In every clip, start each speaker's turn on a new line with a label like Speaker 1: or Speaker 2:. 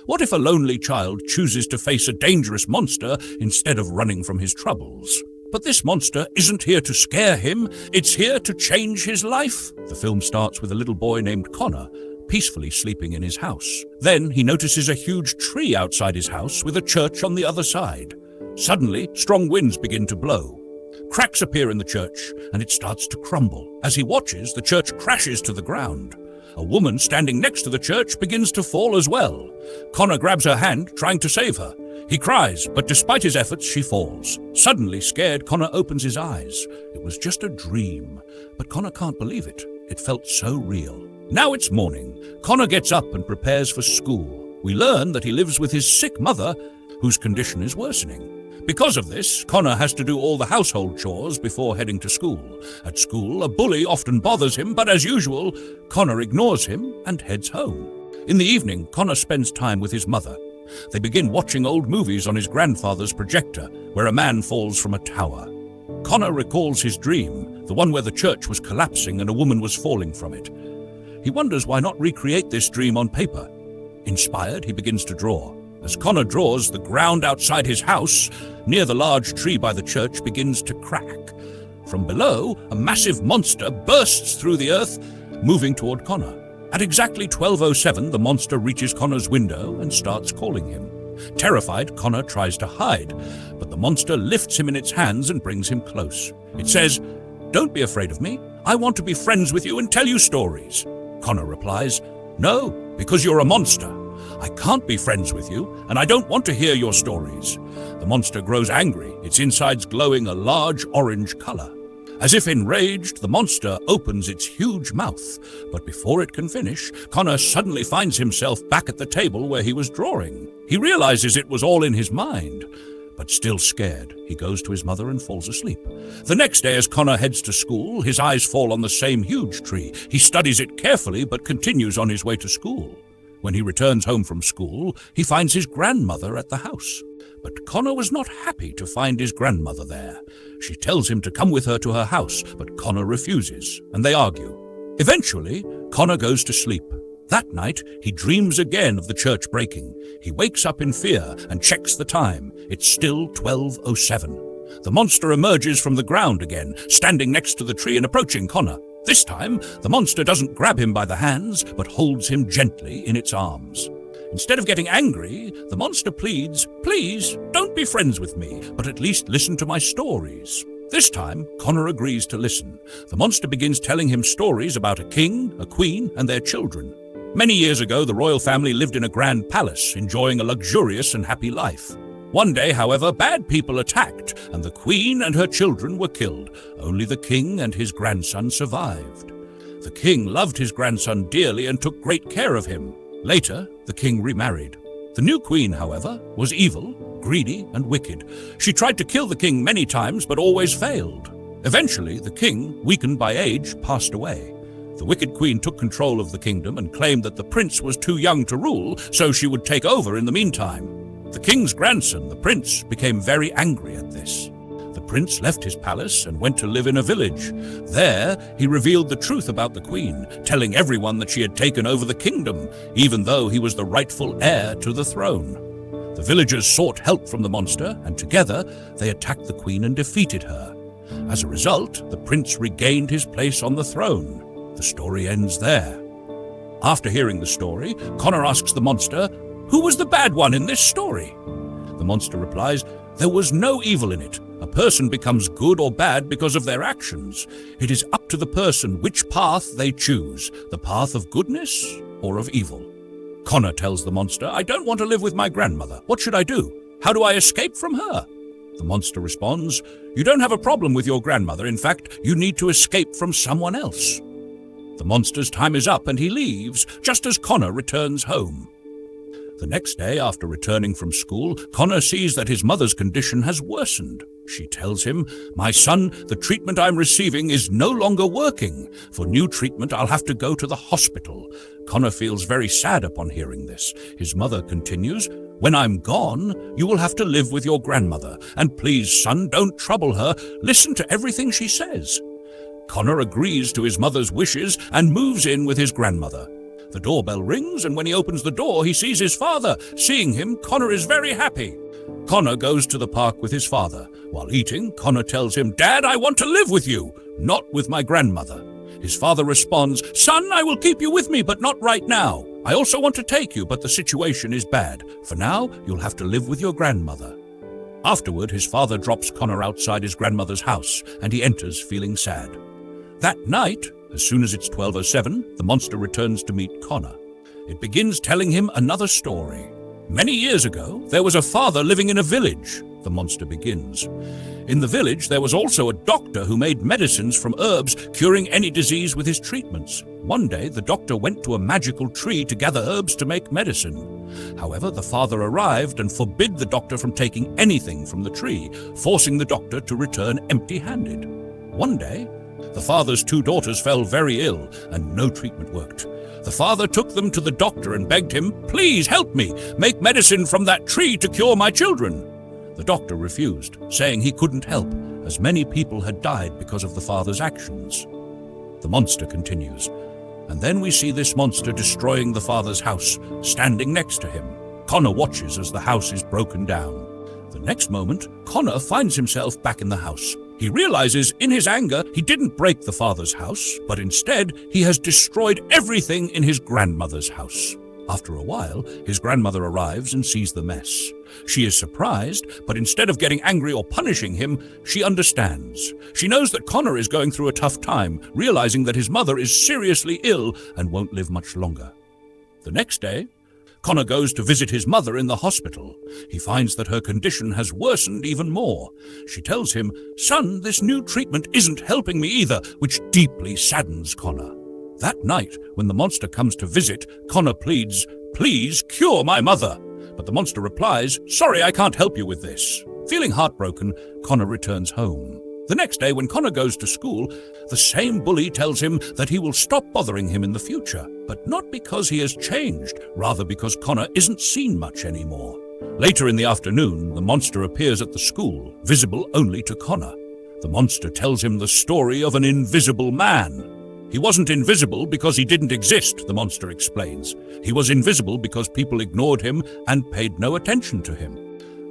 Speaker 1: What if a lonely child chooses to face a dangerous monster instead of running from his troubles? But this monster isn't here to scare him, it's here to change his life. The film starts with a little boy named Connor, peacefully sleeping in his house. Then he notices a huge tree outside his house with a church on the other side. Suddenly, strong winds begin to blow. Cracks appear in the church, and it starts to crumble. As he watches, the church crashes to the ground. A woman standing next to the church begins to fall as well. Connor grabs her hand, trying to save her. He cries, but despite his efforts, she falls. Suddenly, scared, Connor opens his eyes. It was just a dream, but Connor can't believe it. It felt so real. Now it's morning. Connor gets up and prepares for school. We learn that he lives with his sick mother, whose condition is worsening. Because of this, Connor has to do all the household chores before heading to school. At school, a bully often bothers him, but as usual, Connor ignores him and heads home. In the evening, Connor spends time with his mother. They begin watching old movies on his grandfather's projector, where a man falls from a tower. Connor recalls his dream, the one where the church was collapsing and a woman was falling from it. He wonders why not recreate this dream on paper. Inspired, he begins to draw. As Connor draws, the ground outside his house, near the large tree by the church, begins to crack. From below, a massive monster bursts through the earth, moving toward Connor. At exactly 12:07, the monster reaches Connor's window and starts calling him. Terrified, Connor tries to hide, but the monster lifts him in its hands and brings him close. It says, "Don't be afraid of me. I want to be friends with you and tell you stories." Connor replies, "No, because you're a monster. I can't be friends with you, and I don't want to hear your stories." The monster grows angry, its insides glowing a large orange color. As if enraged, the monster opens its huge mouth, but before it can finish, Connor suddenly finds himself back at the table where he was drawing. He realizes it was all in his mind, but still scared, he goes to his mother and falls asleep. The next day, as Connor heads to school, his eyes fall on the same huge tree. He studies it carefully, but continues on his way to school. When he returns home from school, he finds his grandmother at the house. But Connor was not happy to find his grandmother there. She tells him to come with her to her house, but Connor refuses, and they argue. Eventually, Connor goes to sleep. That night, he dreams again of the church breaking. He wakes up in fear and checks the time. It's still 12:07. The monster emerges from the ground again, standing next to the tree and approaching Connor. This time, the monster doesn't grab him by the hands, but holds him gently in its arms. Instead of getting angry, the monster pleads, "Please, don't be friends with me, but at least listen to my stories." This time, Connor agrees to listen. The monster begins telling him stories about a king, a queen, and their children. Many years ago, the royal family lived in a grand palace, enjoying a luxurious and happy life. One day, however, bad people attacked, and the queen and her children were killed. Only the king and his grandson survived. The king loved his grandson dearly and took great care of him. Later, the king remarried. The new queen, however, was evil, greedy, and wicked. She tried to kill the king many times, but always failed. Eventually, the king, weakened by age, passed away. The wicked queen took control of the kingdom and claimed that the prince was too young to rule, so she would take over in the meantime. The king's grandson, the prince, became very angry at this. The prince left his palace and went to live in a village. There, he revealed the truth about the queen, telling everyone that she had taken over the kingdom, even though he was the rightful heir to the throne. The villagers sought help from the monster, and together they attacked the queen and defeated her. As a result, the prince regained his place on the throne. The story ends there. After hearing the story, Connor asks the monster, "Who was the bad one in this story?" The monster replies, "There was no evil in it. A person becomes good or bad because of their actions. It is up to the person which path they choose, the path of goodness or of evil." Connor tells the monster, "I don't want to live with my grandmother. What should I do? How do I escape from her?" The monster responds, "You don't have a problem with your grandmother. In fact, you need to escape from someone else." The monster's time is up and he leaves, just as Connor returns home. The next day, after returning from school, Connor sees that his mother's condition has worsened. She tells him, "My son, the treatment I'm receiving is no longer working. For new treatment, I'll have to go to the hospital." Connor feels very sad upon hearing this. His mother continues, "When I'm gone, you will have to live with your grandmother. And please, son, don't trouble her. Listen to everything she says." Connor agrees to his mother's wishes and moves in with his grandmother. The doorbell rings, and when he opens the door, he sees his father. Seeing him, Connor is very happy. Connor goes to the park with his father. While eating, Connor tells him, "Dad, I want to live with you, not with my grandmother." His father responds, "Son, I will keep you with me, but not right now. I also want to take you, but the situation is bad. For now, you'll have to live with your grandmother." Afterward, his father drops Connor outside his grandmother's house, and he enters feeling sad. That night, as soon as it's 12:07, the monster returns to meet Connor. It begins telling him another story. Many years ago, there was a father living in a village, the monster begins. In the village, there was also a doctor who made medicines from herbs, curing any disease with his treatments. One day, the doctor went to a magical tree to gather herbs to make medicine. However, the father arrived and forbid the doctor from taking anything from the tree, forcing the doctor to return empty-handed. One day, the father's 2 daughters fell very ill, and no treatment worked. The father took them to the doctor and begged him, "Please help me, make medicine from that tree to cure my children." The doctor refused, saying he couldn't help, as many people had died because of the father's actions. The monster continues, and then we see this monster destroying the father's house, standing next to him. Connor watches as the house is broken down. The next moment, Connor finds himself back in the house. He realizes in his anger he didn't break the father's house, but instead he has destroyed everything in his grandmother's house. After a while, his grandmother arrives and sees the mess. She is surprised, but instead of getting angry or punishing him, she understands. She knows that Connor is going through a tough time, realizing that his mother is seriously ill and won't live much longer. The next day, Connor goes to visit his mother in the hospital. He finds that her condition has worsened even more. She tells him, "Son, this new treatment isn't helping me either," which deeply saddens Connor. That night, when the monster comes to visit, Connor pleads, "Please cure my mother." But the monster replies, "Sorry, I can't help you with this." Feeling heartbroken, Connor returns home. The next day, when Connor goes to school, the same bully tells him that he will stop bothering him in the future, but not because he has changed, rather because Connor isn't seen much anymore. Later in the afternoon, the monster appears at the school, visible only to Connor. The monster tells him the story of an invisible man. He wasn't invisible because he didn't exist, the monster explains. He was invisible because people ignored him and paid no attention to him.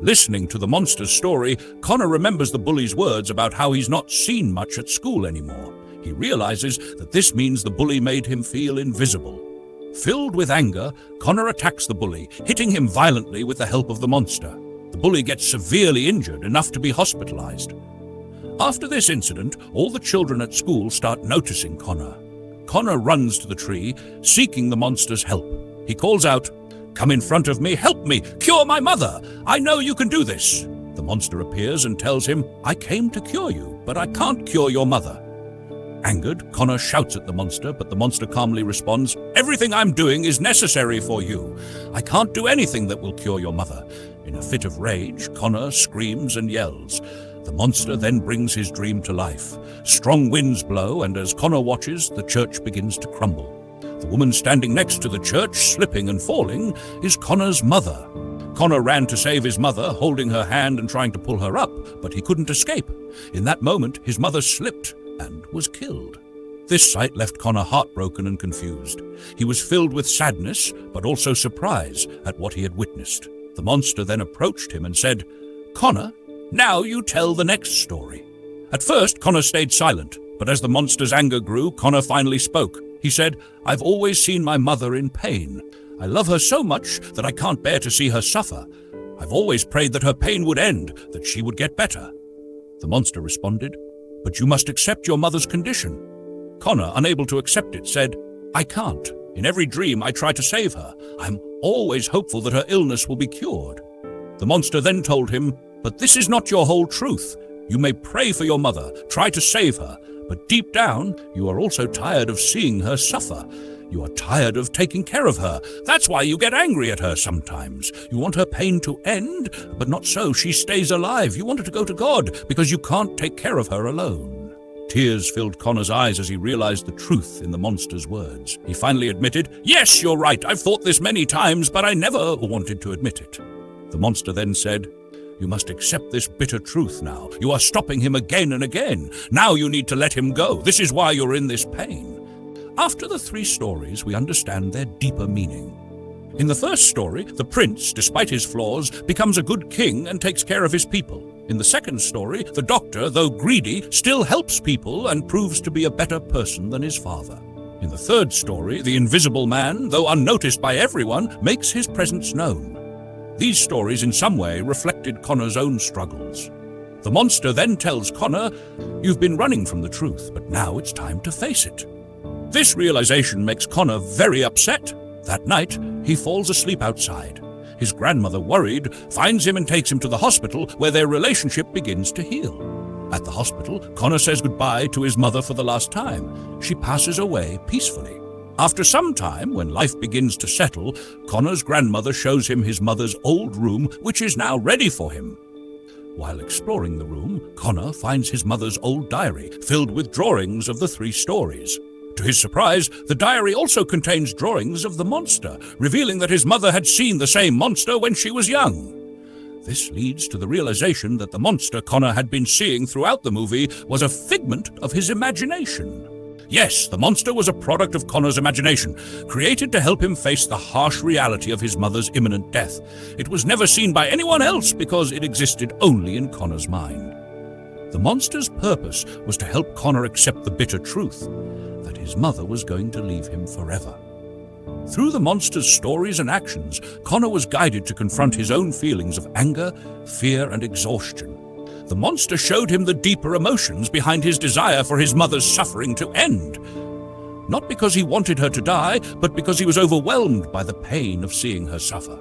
Speaker 1: Listening to the monster's story, Connor remembers the bully's words about how he's not seen much at school anymore. He realizes that this means the bully made him feel invisible. Filled with anger, Connor attacks the bully, hitting him violently with the help of the monster. The bully gets severely injured, enough to be hospitalized. After this incident, all the children at school start noticing Connor. Connor runs to the tree, seeking the monster's help. He calls out, "Come in front of me, help me, cure my mother. I know you can do this." The monster appears and tells him, "I came to cure you, but I can't cure your mother." Angered, Connor shouts at the monster, but the monster calmly responds, "Everything I'm doing is necessary for you. I can't do anything that will cure your mother." In a fit of rage, Connor screams and yells. The monster then brings his dream to life. Strong winds blow, and as Connor watches, the church begins to crumble. The woman standing next to the church, slipping and falling, is Connor's mother. Connor ran to save his mother, holding her hand and trying to pull her up, but he couldn't escape. In that moment, his mother slipped and was killed. This sight left Connor heartbroken and confused. He was filled with sadness, but also surprise at what he had witnessed. The monster then approached him and said, "Connor, now you tell the next story." At first, Connor stayed silent, but as the monster's anger grew, Connor finally spoke. He said, "I've always seen my mother in pain. I love her so much that I can't bear to see her suffer. I've always prayed that her pain would end, that she would get better." The monster responded, "But you must accept your mother's condition." Connor, unable to accept it, said, "I can't. In every dream I try to save her. I'm always hopeful that her illness will be cured." The monster then told him, "But this is not your whole truth. You may pray for your mother, try to save her, but deep down, you are also tired of seeing her suffer. You are tired of taking care of her. That's why you get angry at her sometimes. You want her pain to end, but not so. She stays alive. You want her to go to God because you can't take care of her alone." Tears filled Connor's eyes as he realized the truth in the monster's words. He finally admitted, "Yes, you're right. I've thought this many times, but I never wanted to admit it." The monster then said, "You must accept this bitter truth now. You are stopping him again and again. Now you need to let him go. This is why you're in this pain." After the 3 stories, we understand their deeper meaning. In the first story, the prince, despite his flaws, becomes a good king and takes care of his people. In the second story, the doctor, though greedy, still helps people and proves to be a better person than his father. In the third story, the invisible man, though unnoticed by everyone, makes his presence known. These stories in some way reflected Connor's own struggles. The monster then tells Connor, "You've been running from the truth, but now it's time to face it." This realization makes Connor very upset. That night, he falls asleep outside. His grandmother, worried, finds him and takes him to the hospital, where their relationship begins to heal. At the hospital, Connor says goodbye to his mother for the last time. She passes away peacefully. After some time, when life begins to settle, Connor's grandmother shows him his mother's old room, which is now ready for him. While exploring the room, Connor finds his mother's old diary, filled with drawings of the 3 stories. To his surprise, the diary also contains drawings of the monster, revealing that his mother had seen the same monster when she was young. This leads to the realization that the monster Connor had been seeing throughout the movie was a figment of his imagination. Yes, the monster was a product of Connor's imagination, created to help him face the harsh reality of his mother's imminent death. It was never seen by anyone else because it existed only in Connor's mind. The monster's purpose was to help Connor accept the bitter truth that his mother was going to leave him forever. Through the monster's stories and actions, Connor was guided to confront his own feelings of anger, fear, and exhaustion. The monster showed him the deeper emotions behind his desire for his mother's suffering to end. Not because he wanted her to die, but because he was overwhelmed by the pain of seeing her suffer.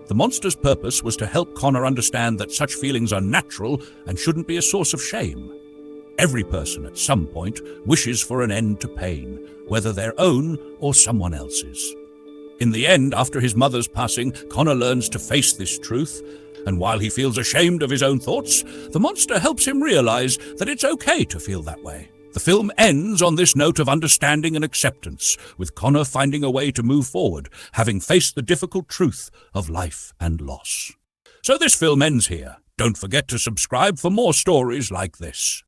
Speaker 1: The monster's purpose was to help Connor understand that such feelings are natural and shouldn't be a source of shame. Every person at some point wishes for an end to pain, whether their own or someone else's. In the end, after his mother's passing, Connor learns to face this truth, and while he feels ashamed of his own thoughts, the monster helps him realize that it's okay to feel that way. The film ends on this note of understanding and acceptance, with Connor finding a way to move forward, having faced the difficult truth of life and loss. So this film ends here. Don't forget to subscribe for more stories like this.